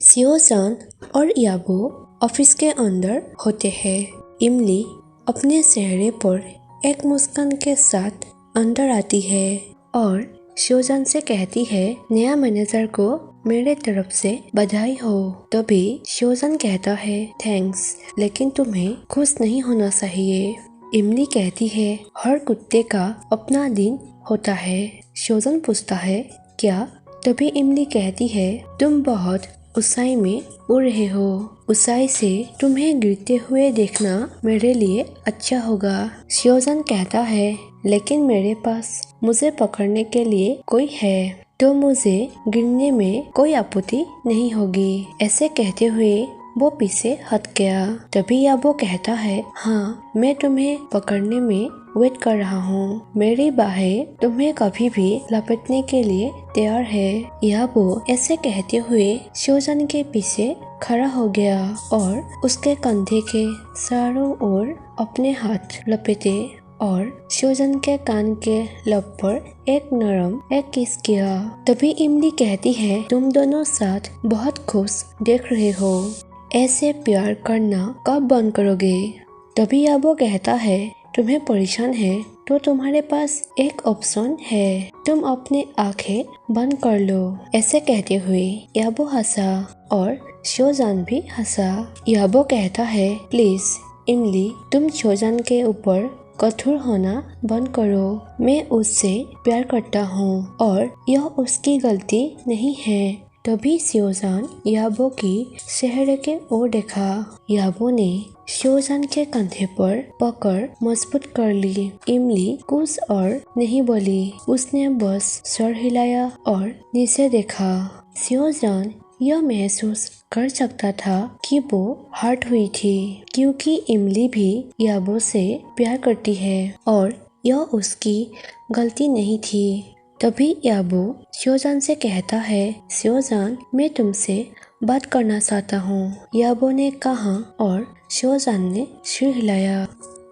सियोजान और याबो ऑफिस के अंदर होते हैं। इमली अपने चेहरे पर एक मुस्कान के साथ अंदर आती है और सियोजान से कहती है, नया मैनेजर को मेरे तरफ से बधाई हो। तभी सियोजान कहता है, थैंक्स, लेकिन तुम्हें खुश नहीं होना चाहिए। इमली कहती है, हर कुत्ते का अपना दिन होता है। सियोजान पूछता है, क्या? तभी इमली कहती है, तुम बहुत ऊंचाई में उड़ रहे हो। ऊंचाई से तुम्हें गिरते हुए देखना मेरे लिए अच्छा होगा। सियोजान कहता है, लेकिन मेरे पास मुझे पकड़ने के लिए कोई है, तो मुझे गिरने में कोई आपत्ति नहीं होगी। ऐसे कहते हुए वो पीछे हट गया। तभी याबो कहता है, हाँ, मैं तुम्हें पकड़ने में वेट कर रहा हूँ। मेरी बाहें तुम्हें कभी भी लपेटने के लिए तैयार है। याबो ऐसे कहते हुए सियोजान के पीछे खड़ा हो गया और उसके कंधे के चारों ओर अपने हाथ लपेटे और सियोजान के कान के लब पर एक नरम एक किस किया। तभी इमली कहती है, तुम दोनों साथ बहुत खुश देख रहे हो। ऐसे प्यार करना कब बंद करोगे? तभी याबो कहता है, तुम्हें परेशान है तो तुम्हारे पास एक ऑप्शन है, तुम अपने आंखें बंद कर लो। ऐसे कहते हुए याबो हंसा और सियोजान भी हंसा। याबो कहता है, प्लीज इमली, तुम सियोजान के ऊपर कठोर होना बंद करो। मैं उससे प्यार करता हूँ और यह उसकी गलती नहीं है। तभी सियोजान याबो की चेहरे के ओर देखा। याबो ने सियोजान के कंधे पर पकड़ मजबूत कर ली। इमली कुछ और नहीं बोली, उसने बस सर हिलाया और नीचे देखा। सियोजान यह महसूस कर सकता था कि वो हर्ट हुई थी, क्योंकि इमली भी याबो से प्यार करती है और यह उसकी गलती नहीं थी। तभी याबो सियोजान से कहता है, सियोजान, मैं तुमसे बात करना चाहता हूँ। याबो ने कहा और सियोजान ने सिर हिलाया।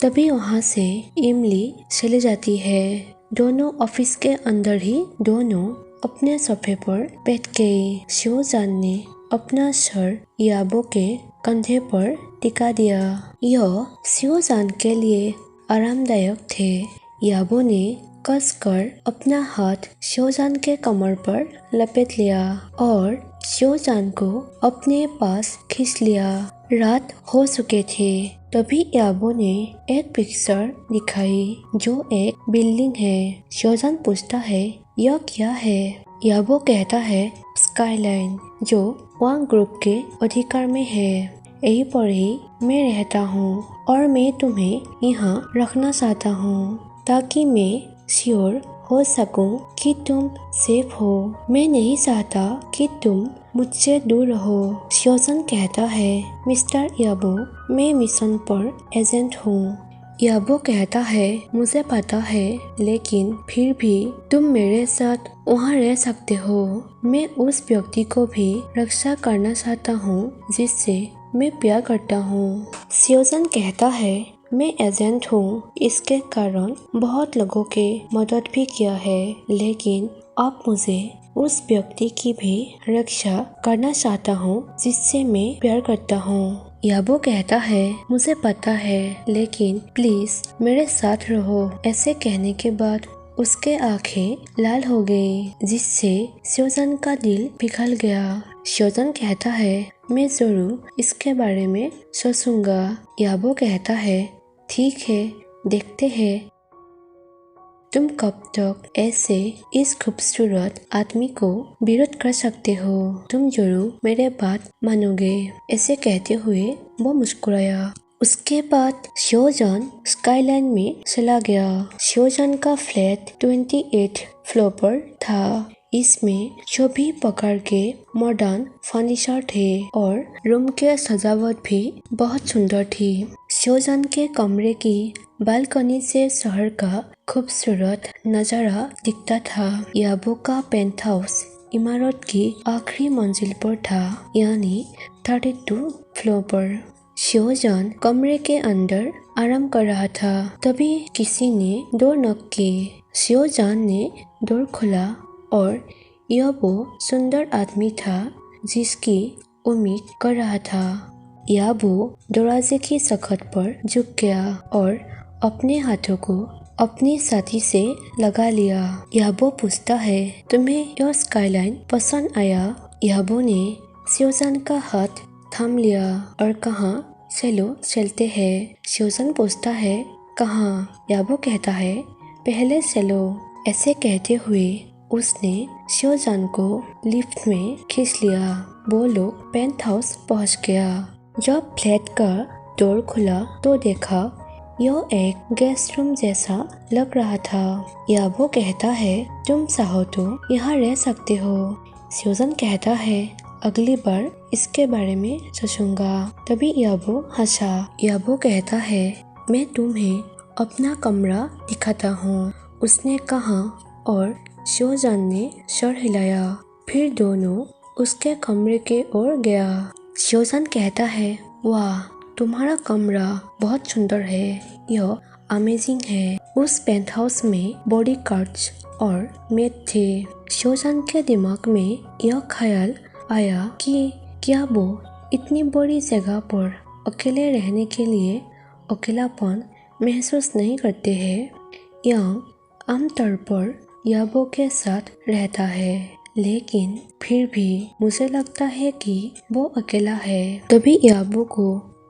तभी वहाँ से इमली चली जाती है। दोनों ऑफिस के अंदर ही दोनों अपने सोफे पर बैठ गए। सियोजान ने अपना सर याबो के कंधे पर टिका दिया। यह सियोजान के लिए आरामदायक थे। याबो ने कसकर अपना हाथ सियोजान के कमर पर लपेट लिया और सियोजान को अपने पास खींच लिया। रात हो चुके थे। तभी याबो ने एक पिक्चर दिखाई जो एक बिल्डिंग है। सियोजान पूछता है, यह क्या है? याबो कहता है, स्काईलाइन, जो वांग ग्रुप के अधिकार में है। यहीं पर ही मैं रहता हूँ और मैं तुम्हें यहाँ रखना चाहता हूँ ताकि मैं श्योर हो सकूं कि तुम सेफ हो। मैं नहीं चाहता कि तुम मुझसे दूर रहो। सियोजान कहता है, मिस्टर याबो, मैं मिशन पर एजेंट हूँ। याबो कहता है, मुझे पता है, लेकिन फिर भी तुम मेरे साथ वहाँ रह सकते हो। मैं उस व्यक्ति को भी रक्षा करना चाहता हूँ जिससे मैं प्यार करता हूँ। सियोजान कहता है, मैं एजेंट हूँ, इसके कारण बहुत लोगों के मदद भी किया है, लेकिन अब मुझे उस व्यक्ति की भी रक्षा करना चाहता हूँ जिससे मैं प्यार करता हूँ। याबो कहता है, मुझे पता है, लेकिन प्लीज मेरे साथ रहो। ऐसे कहने के बाद उसके आंखें लाल हो गई, जिससे सियोजान का दिल पिघल गया। सियोजान कहता है, मैं जरूर इसके बारे में सोचूंगा। याबो कहता है, ठीक है, देखते हैं तुम कब तक ऐसे इस खूबसूरत आदमी को विरोध कर सकते हो। तुम जरूर मेरे बात मानोगे। ऐसे कहते हुए वो मुस्कुराया। उसके बाद सियोजान स्काईलाइन में चला गया। सियोजान का फ्लैट 28 फ्लोर पर था। इसमें सभी प्रकार के मॉडर्न फर्नीचर थे और रूम के सजावट भी बहुत सुंदर थी। सियोजान के कमरे की बालकनी से शहर का खूबसूरत नजारा दिखता था। याबो का पेंट हाउस इमारत की आखिरी मंजिल पर था, यानी 32 फ्लोर पर। सियोजान कमरे के अंदर आराम कर रहा था। तभी किसी ने डोर नॉक की। सियोजान ने डोर खोला और यह वो सुंदर आदमी था जिसकी उम्मीद कर रहा था। याबो दरवाजे की सखत पर झुक गया और अपने हाथों को अपनी छाती से लगा लिया। याबो पूछता है, तुम्हें यह स्काईलाइन पसंद आया? याबो ने शिवजान का हाथ थाम लिया और कहा, चलो चलते हैं। शिवजान पूछता है, कहाँ? याबो कहता है, पहले चलो। ऐसे कहते हुए उसने शिवजान को लिफ्ट में खींच लिया। वो लोग पेंट हाउस पहुँच गया। जब फ्लैट का डोर खुला तो देखा यह एक गेस्ट रूम जैसा लग रहा था। याबो कहता है, तुम चाहो तो यहाँ रह सकते हो। शिवजान कहता है, अगली बार इसके बारे में सोचूंगा। तभी याबो हंसा। याबो कहता है, मैं तुम्हें अपना कमरा दिखाता हूँ, उसने कहा और शिवजान ने सर हिलाया। फिर दोनों उसके कमरे के ओर गया। शिवजान कहता है, वाह, तुम्हारा कमरा बहुत सुंदर है, यह अमेजिंग है। उस पेंट हाउस में बॉडीगार्ड्स और मेड थे। शिवजान के दिमाग में यह ख्याल आया कि क्या वो इतनी बड़ी जगह पर अकेले रहने के लिए अकेलापन महसूस नहीं करते हैं। यंग आमतौर पर याबो के साथ रहता है, लेकिन फिर भी मुझे लगता है कि वो अकेला है। तभी याबो को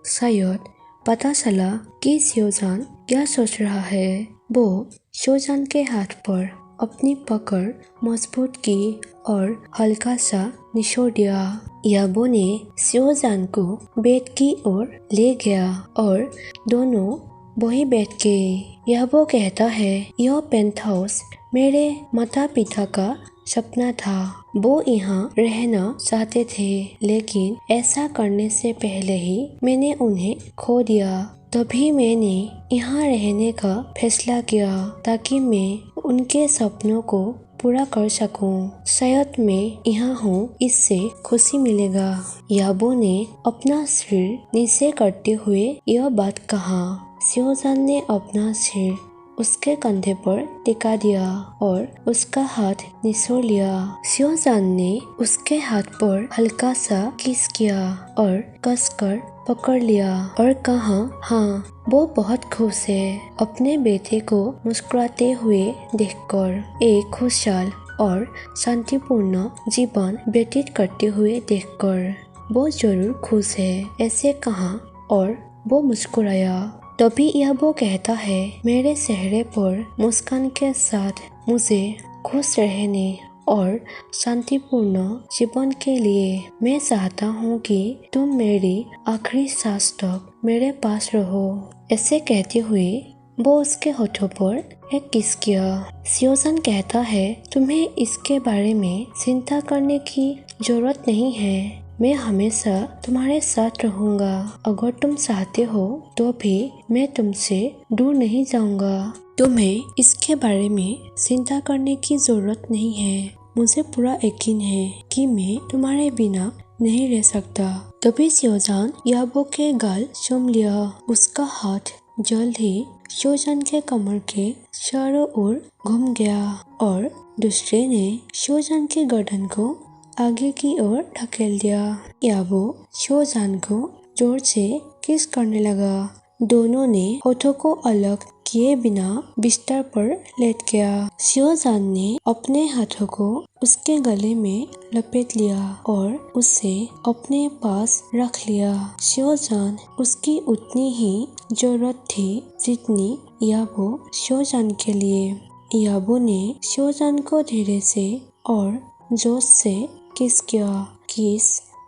शायद पता चला कि शिवजान क्या सोच रहा है। वो शिवजान के हाथ पर अपनी पकड़ मजबूत की और हल्का सा निचोड़ दिया। याबो ने शिवजान को बेड की ओर ले गया और दोनों वही बैठ गए। याबो कहता है, यह पेंट हाउस मेरे माता पिता का सपना था। वो यहाँ रहना चाहते थे, लेकिन ऐसा करने से पहले ही मैंने उन्हें खो दिया। तभी मैंने यहाँ रहने का फैसला किया ताकि मैं उनके सपनों को पूरा कर सकूं। शायद मैं यहाँ हूँ, इससे खुशी मिलेगा। याबो ने अपना सिर नीचे करते हुए यह बात कहा। शिवजान ने अपना सिर उसके कंधे पर टिका दिया और उसका हाथ निचोड़ लिया। शिवजान ने उसके हाथ पर हल्का सा किस किया और कसकर पकड़ लिया और कहा, हाँ, वो बहुत खुश है। अपने बेटे को मुस्कुराते हुए देखकर, एक खुशहाल और शांतिपूर्ण जीवन व्यतीत करते हुए देखकर वो जरूर खुश है, ऐसे कहा और वो मुस्कुराया। तभी याबो कहता है, मेरे चेहरे पर मुस्कान के साथ मुझे खुश रहने और शांतिपूर्ण जीवन के लिए मैं चाहता हूँ कि तुम मेरी आखिरी सांस तक मेरे पास रहो। ऐसे कहते हुए वो उसके होठों पर एक किस किया। शिवजान कहता है, तुम्हें इसके बारे में चिंता करने की जरूरत नहीं है। मैं हमेशा तुम्हारे साथ रहूंगा। अगर तुम चाहते हो तो भी मैं तुमसे दूर नहीं जाऊंगा। तुम्हें इसके बारे में चिंता करने की जरूरत नहीं है। मुझे पूरा यकीन है कि मैं तुम्हारे बिना नहीं रह सकता। तभी शिवजान याबो के गाल चूम लिया। उसका हाथ जल्द ही शिवजान के कमर के चारों ओर घूम गया और दूसरे ने शिवजान के गर्दन को आगे की ओर ढकेल दिया। याबो शिवजान को जोर से किस करने लगा। दोनों ने होठों को अलग किए बिना बिस्तर पर लेट गया। शिवजान ने अपने हाथों को उसके गले में लपेट लिया और उसे अपने पास रख लिया। शिवजान उसकी उतनी ही जरूरत थी जितनी याबो शिवजान के लिए। याबो ने शिवजान को धीरे से और जोश से किस किया। किस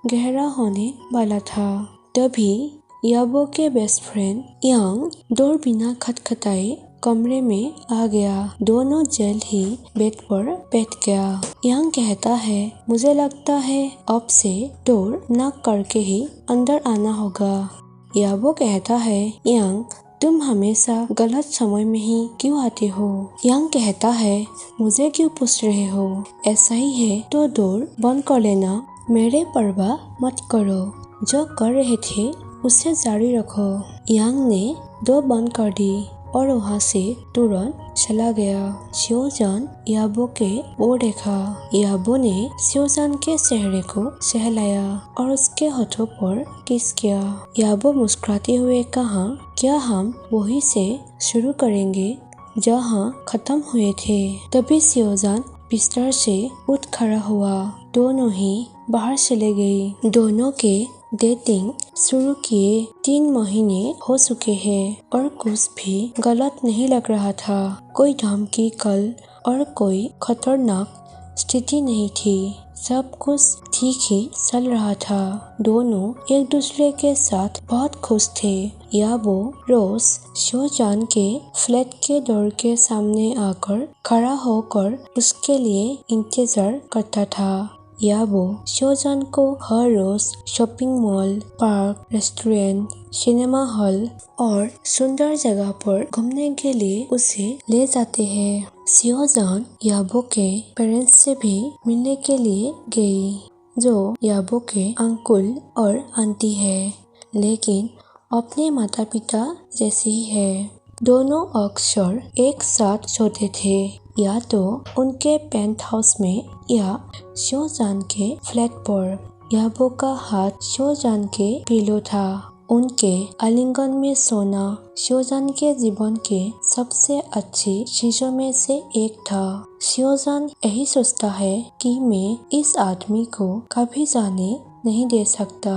गहरा होने वाला था। तभी याबो के बेस्ट फ्रेंड यंग डोर बिना खटखटाए कमरे में आ गया। दोनों जल्द ही बेड पर बैठ गया। यंग कहता है, मुझे लगता है अब से डोर नॉक करके ही अंदर आना होगा। याबो कहता है, यंग, तुम हमेशा गलत समय में ही क्यों आते हो? यंग कहता है, मुझे क्यों पूछ रहे हो? ऐसा ही है तो डोर बंद कर लेना। मेरे परवाह मत करो, जो कर रहे थे उसे जारी रखो। यंग ने डोर बंद कर दी और वहाँ से तुरंत चला गया। शियोजान याबो के ओर देखा। याबो ने शियोजान के चेहरे को सहलाया और उसके होठों पर किस किया। याबो मुस्कुराते हुए कहा, क्या हम वही से शुरू करेंगे जहाँ खत्म हुए थे? तभी शियोजान बिस्तर से उठ खड़ा हुआ। दोनों ही बाहर चले गए। दोनों के डेटिंग शुरू किए 3 महीने हो चुके हैं और कुछ भी गलत नहीं लग रहा था। कोई धमकी कल और कोई खतरनाक स्थिति नहीं थी। सब कुछ ठीक ही चल रहा था। दोनों एक दूसरे के साथ बहुत खुश थे। याबो रोज शियोजान के फ्लैट के डोर के सामने आकर खड़ा होकर उसके लिए इंतजार करता था। याबो शियोजान को हर रोज shopping mall, park, restaurant, cinema hall और सुंदर जगह पर घूमने के लिए उसे ले जाते हैं। शियोजान याबो के पेरेंट्स से भी मिलने के लिए गई, जो याबो के अंकल और आंटी है, लेकिन अपने माता पिता जैसे ही है। दोनों अक्सर एक साथ सोते थे, या तो उनके पेंट हाउस में या शियोजान के फ्लैट पर। याबो का हाथ शियोजान के पिलो था। उनके आलिंगन में सोना शियोजान के जीवन के सबसे अच्छी चीजों में से एक था। शियोजान यही सोचता है कि मैं इस आदमी को कभी जाने नहीं दे सकता,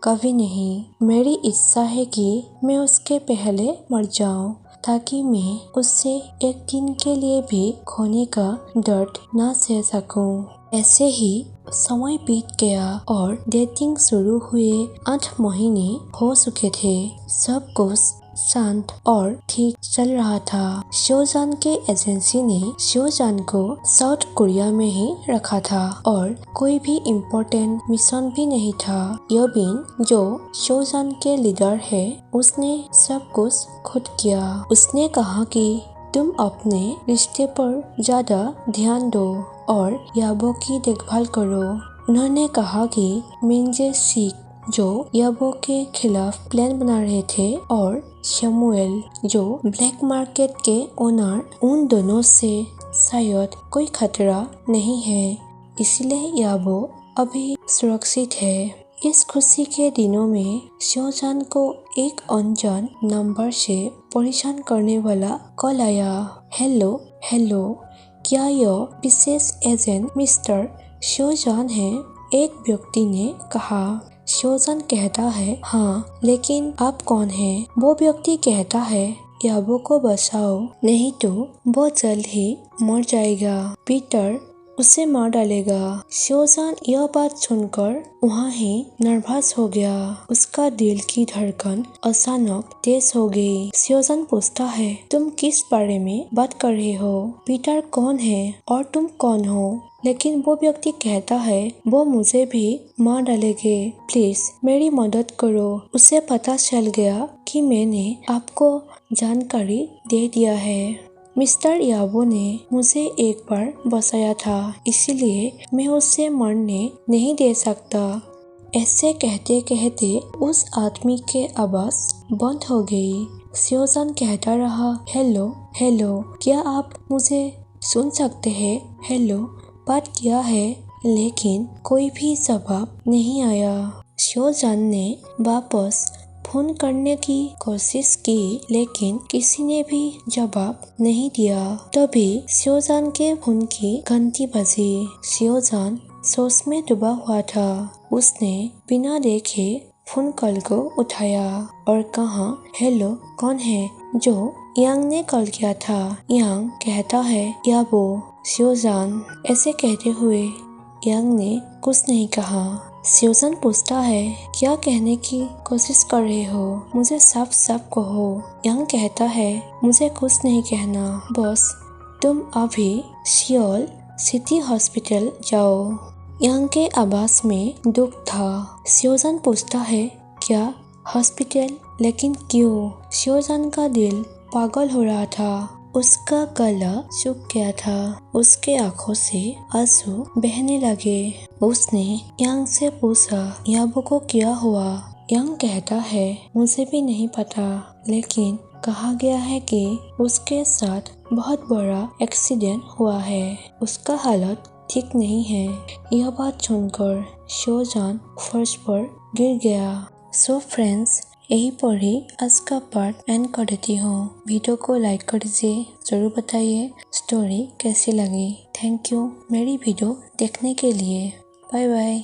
कभी नहीं। मेरी इच्छा है कि मैं उसके पहले मर जाऊं, ताकि मैं उससे एक दिन के लिए भी खोने का दर्द न सह सकूं। ऐसे ही समय बीत गया और डेटिंग शुरू हुए 8 महीने हो चुके थे। सब कुछ शांत और ठीक चल रहा था। शियोजान के एजेंसी ने शियोजान को साउथ कोरिया में ही रखा था और कोई भी इम्पोर्टेंट मिशन भी नहीं था। योबिन, जो शियोजान के लीडर है, उसने सब कुछ खुद किया। उसने कहा कि तुम अपने रिश्ते पर ज्यादा ध्यान दो और याबो की देखभाल करो। उन्होंने कहा कि मिंजे सिक, जो याबो के खिलाफ प्लान बना रहे थे, और शमुएल, जो ब्लैक मार्केट के ओनर, उन दोनों से शायद कोई खतरा नहीं है, इसलिए याबो अभी सुरक्षित है। इस खुशी के दिनों में शियोजान को एक अनजान नंबर से परेशान करने वाला कॉल आया। हेलो, क्या यह विशेष एजेंट मिस्टर शियोजान है? एक व्यक्ति ने कहा। शियोजान कहता है, हाँ, लेकिन आप कौन हैं? वो व्यक्ति कहता है, याबो को बचाओ, नहीं तो वो जल्द ही मर जाएगा। पीटर उसे मार डालेगा। शियोजान यह बात सुनकर वहाँ ही नर्वस हो गया। उसका दिल की धड़कन अचानक तेज हो गई। शियोजान पूछता है, तुम किस बारे में बात कर रहे हो? पीटर कौन है और तुम कौन हो? लेकिन वो व्यक्ति कहता है, वो मुझे भी मार डालेंगे। प्लीज मेरी मदद करो। उसे पता चल गया कि मैंने आपको जानकारी दे दिया है। मिस्टर याबो ने मुझे एक बार बचाया था, इसीलिए मैं उसे मरने नहीं दे सकता। ऐसे कहते कहते उस आदमी के आवाज बंद हो गई। शियोजान कहता रहा, हेलो, क्या आप मुझे सुन सकते हैं? हेलो, बात क्या है? लेकिन कोई भी जवाब नहीं आया। शियोजान ने वापस फोन करने की कोशिश की, लेकिन किसी ने भी जवाब नहीं दिया। तभी शियोजान के फोन की घंटी बजी। शियोजान सोच में डूबा हुआ था। उसने बिना देखे फोन कॉल को उठाया और कहा, हेलो, कौन है? जो यांग ने कॉल किया था। यांग कहता है, याबो। शियोजान ऐसे कहते हुए यांग ने कुछ नहीं कहा। शियोजान पूछता है, क्या कहने की कोशिश कर रहे हो? मुझे साफ साफ कहो। यांग कहता है, मुझे कुछ नहीं कहना, बस तुम अभी सियोल सिटी हॉस्पिटल जाओ। यांग के आवाज में दुख था। शियोजान पूछता है, क्या हॉस्पिटल? लेकिन क्यों? शियोजान का दिल पागल हो रहा था। उसका गला सूख गया था। उसके आंखों से आंसू बहने लगे। उसने यांग से पूछा, याबो को क्या हुआ? यांग कहता है, मुझे भी नहीं पता, लेकिन कहा गया है कि उसके साथ बहुत बड़ा एक्सीडेंट हुआ है। उसका हालत ठीक नहीं है। यह बात सुनकर शोजान फर्श पर गिर गया। सो फ्रेंड्स, यही पर ही आज का पार्ट एंड कर देती हूँ। वीडियो को लाइक कर दीजिए, जरूर बताइए स्टोरी कैसी लगी। थैंक यू मेरी वीडियो देखने के लिए। Bye bye.